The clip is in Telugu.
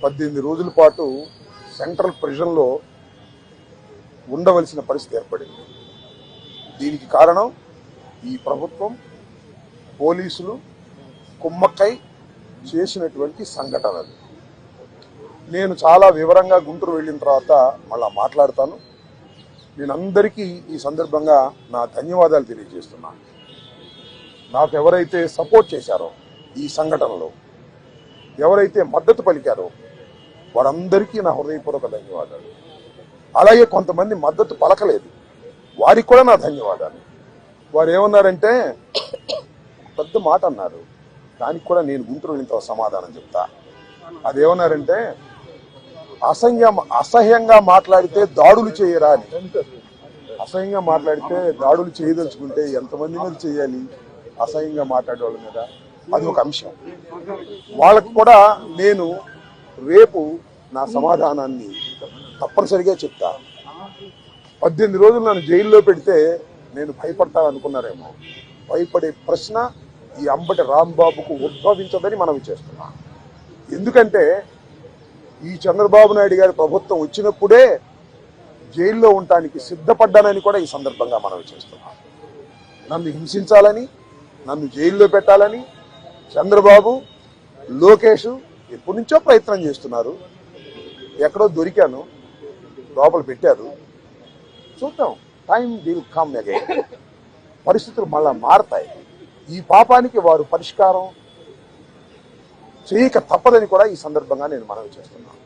18 రోజుల పాటు సెంట్రల్ ప్రిజన్లో ఉండవలసిన పరిస్థితి ఏర్పడింది. దీనికి కారణం ఈ ప్రభుత్వం, పోలీసులు కుమ్మక్కై చేసినటువంటి సంఘటనలు. నేను చాలా వివరంగా గుంటూరు వెళ్ళిన తర్వాత మళ్ళా మాట్లాడతాను. నేను అందరికీ ఈ సందర్భంగా నా ధన్యవాదాలు తెలియజేస్తున్నాను. నాకు ఎవరైతే సపోర్ట్ చేశారో ఈ సంఘటనలో, ఎవరైతే మద్దతు పలికారో వారందరికీ నా హృదయపూర్వక ధన్యవాదాలు. అలాగే కొంతమంది మద్దతు పలకలేదు, వారికి కూడా నా ధన్యవాదాలు. వారు ఏమన్నారంటే పెద్ద మాట అన్నారు, దానికి కూడా నేను గుంటూరు వెళ్ళిన సమాధానం చెప్తా. అదేమన్నారంటే అసహ్యంగా మాట్లాడితే దాడులు చేయరా అని. అసహ్యంగా మాట్లాడితే దాడులు చేయదలుచుకుంటే ఎంతమంది మీద చేయాలి? అసహ్యంగా మాట్లాడే వాళ్ళ మీద. అది ఒక అంశం. వాళ్ళకు కూడా నేను రేపు నా సమాధానాన్ని తప్పనిసరిగా చెప్తా. 18 రోజులు నన్ను జైల్లో పెడితే నేను భయపడతాననుకున్నారేమో. భయపడే ప్రశ్న ఈ అంబటి రాంబాబుకు ఉద్భవించదని మనవి చేస్తున్నా. ఎందుకంటే ఈ చంద్రబాబు నాయుడు గారి ప్రభుత్వం వచ్చినప్పుడే జైల్లో ఉండటానికి సిద్ధపడ్డానని కూడా ఈ సందర్భంగా మనవి చేస్తున్నాను. నన్ను హింసించాలని, నన్ను జైల్లో పెట్టాలని చంద్రబాబు, లోకేష్ ఎప్పటి నుంచో ప్రయత్నం చేస్తున్నారు. ఎక్కడో దొరికాను, లోపల పెట్టారు. చూద్దాం, టైం విల్ కమ్ అగైన్. పరిస్థితులు మళ్ళా మారతాయి. ఈ పాపానికి వారు పరిష్కారం చేయక తప్పదని కూడా ఈ సందర్భంగా నేను మనవి చేస్తున్నాను.